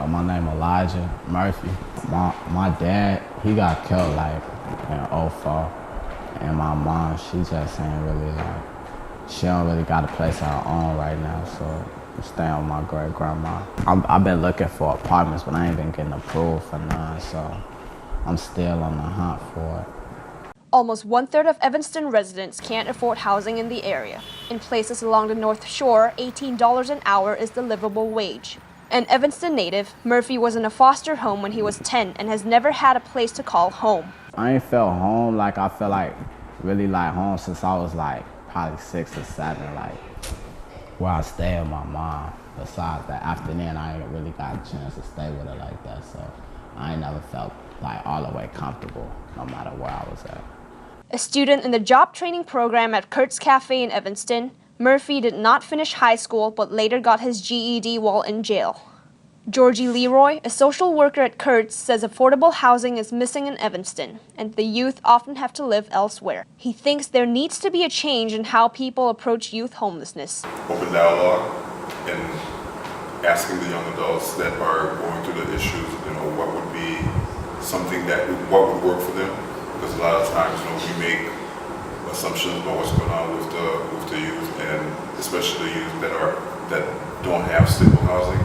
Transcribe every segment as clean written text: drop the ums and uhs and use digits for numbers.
My name Elijah Murphy. My dad, he got killed like in '04, and my mom, she just ain't really like, she don't really got a place of her own right now, so I'm staying with my great grandma. I've been looking for apartments, but I ain't been getting approved for none, so I'm still on the hunt for it. Almost one-third of Evanston residents can't afford housing in the area. In places along the North Shore, $18 an hour is the livable wage. An Evanston native, Murphy was in a foster home when he was 10 and has never had a place to call home. I ain't felt home like I feel like really like home since I was like probably 6 or 7, like where I stay with my mom. Besides that, after then I ain't really got a chance to stay with her like that, so I ain't never felt like all the way comfortable no matter where I was at. A student in the job training program at Kurt's Cafe in Evanston, Murphy did not finish high school but later got his GED while in jail. Georgie Leroy, a social worker at Kurt's, says affordable housing is missing in Evanston, and the youth often have to live elsewhere. He thinks there needs to be a change in how people approach youth homelessness. Open dialogue and asking the young adults that are going through the issues, what would be something what would work for them. Because a lot of times, we make assumptions about what's going on with the youth, and especially the youth that don't have stable housing,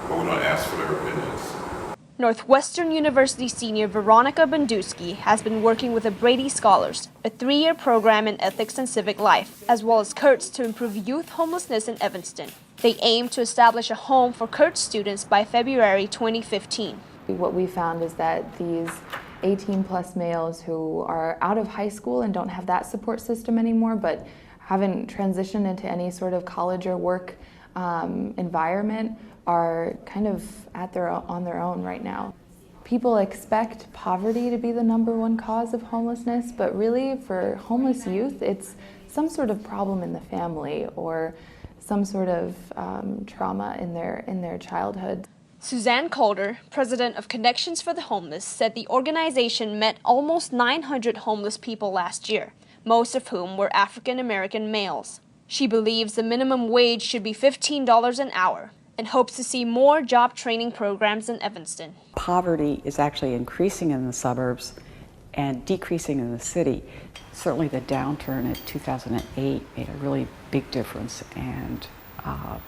but we don't ask for their opinions. Northwestern University senior Veronica Benduski has been working with the Brady Scholars, a 3-year program in ethics and civic life, as well as Kurt's to improve youth homelessness in Evanston. They aim to establish a home for Kurt's students by February 2015. What we found is that these 18-plus males who are out of high school and don't have that support system anymore, but haven't transitioned into any sort of college or work environment, are kind of on their own right now. People expect poverty to be the #1 cause of homelessness, but really for homeless youth, it's some sort of problem in the family or some sort of trauma in their childhood. Suzanne Calder, president of Connections for the Homeless, said the organization met almost 900 homeless people last year, most of whom were African American males. She believes the minimum wage should be $15 an hour and hopes to see more job training programs in Evanston. Poverty is actually increasing in the suburbs and decreasing in the city. Certainly the downturn in 2008 made a really big difference, and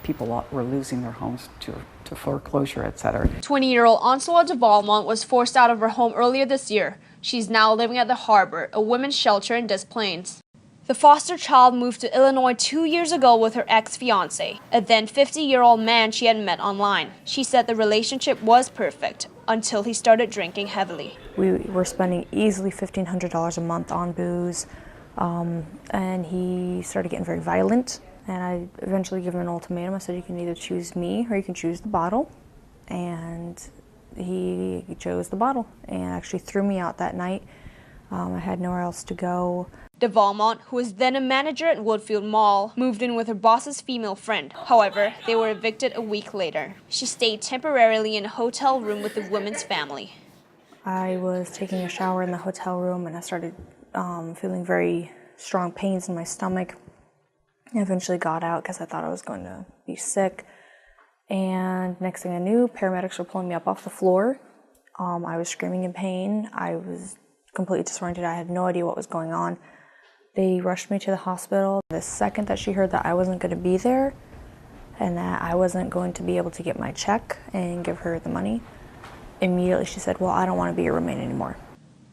people were losing their homes to foreclosure, etc. 20-year-old Ansela de Valmont was forced out of her home earlier this year. She's now living at the Harbor, a women's shelter in Des Plaines. The foster child moved to Illinois 2 years ago with her ex-fiancé, a then 50-year-old man she had met online. She said the relationship was perfect until he started drinking heavily. We were spending easily $1,500 a month on booze, and he started getting very violent. And I eventually gave him an ultimatum. I said, you can either choose me or you can choose the bottle. And he chose the bottle and actually threw me out that night. I had nowhere else to go. De Valmont, who was then a manager at Woodfield Mall, moved in with her boss's female friend. However, they were evicted a week later. She stayed temporarily in a hotel room with the woman's family. I was taking a shower in the hotel room and I started feeling very strong pains in my stomach. I eventually got out because I thought I was going to be sick. And next thing I knew, paramedics were pulling me up off the floor. I was screaming in pain. I was completely disoriented. I had no idea what was going on. They rushed me to the hospital. The second that she heard that I wasn't going to be there and that I wasn't going to be able to get my check and give her the money, immediately she said, well, I don't want to be your roommate anymore.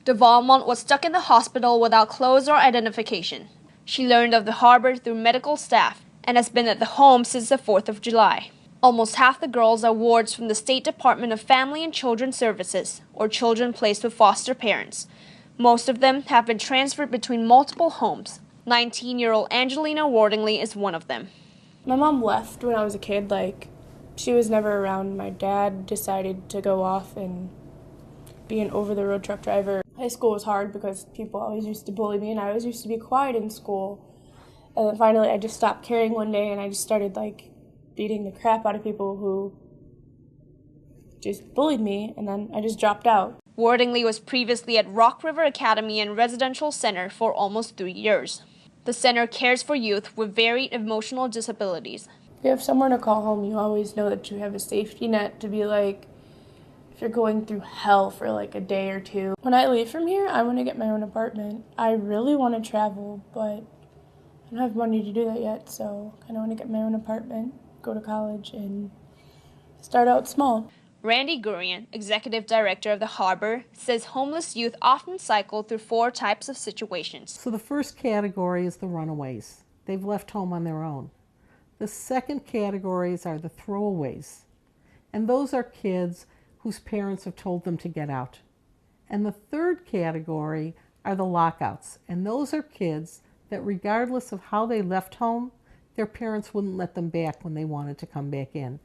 De Valmont was stuck in the hospital without clothes or identification. She learned of the Harbor through medical staff and has been at the home since the 4th of July. Almost half the girls are wards from the State Department of Family and Children Services, or children placed with foster parents. Most of them have been transferred between multiple homes. 19-year-old Angelina Wardingley is one of them. My mom left when I was a kid. She was never around. My dad decided to go off and be an over-the-road truck driver. High school was hard because people always used to bully me, and I always used to be quiet in school. And then finally I just stopped caring one day, and I just started beating the crap out of people who just bullied me, and then I just dropped out. Wardingley was previously at Rock River Academy and Residential Center for almost 3 years. The center cares for youth with varied emotional disabilities. If you have somewhere to call home, you always know that you have a safety net to be if you're going through hell for like a day or two. When I leave from here, I want to get my own apartment. I really want to travel, but I don't have money to do that yet, so I kind of want to get my own apartment, go to college, and start out small. Randy Gurian, executive director of the Harbor, says homeless youth often cycle through 4 types of situations. So the first category is the runaways. They've left home on their own. The second categories are the throwaways. And those are kids whose parents have told them to get out. And the third category are the lockouts. And those are kids that regardless of how they left home, their parents wouldn't let them back when they wanted to come back in.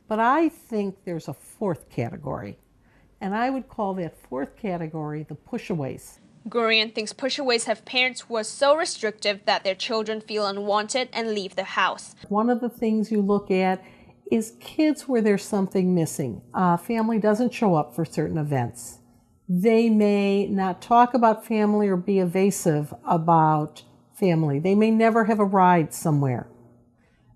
But I think there's a 4th category. And I would call that 4th category the pushaways. Gurian thinks pushaways have parents who are so restrictive that their children feel unwanted and leave the house. One of the things you look at is kids where there's something missing. Family doesn't show up for certain events. They may not talk about family or be evasive about family. They may never have a ride somewhere.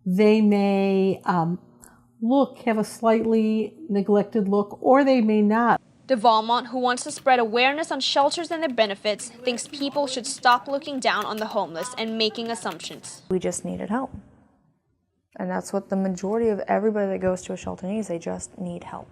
They may have a slightly neglected look, or they may not. DeValmont, who wants to spread awareness on shelters and their benefits, thinks people should stop looking down on the homeless and making assumptions. We just needed help. And that's what the majority of everybody that goes to a shelter needs. They just need help.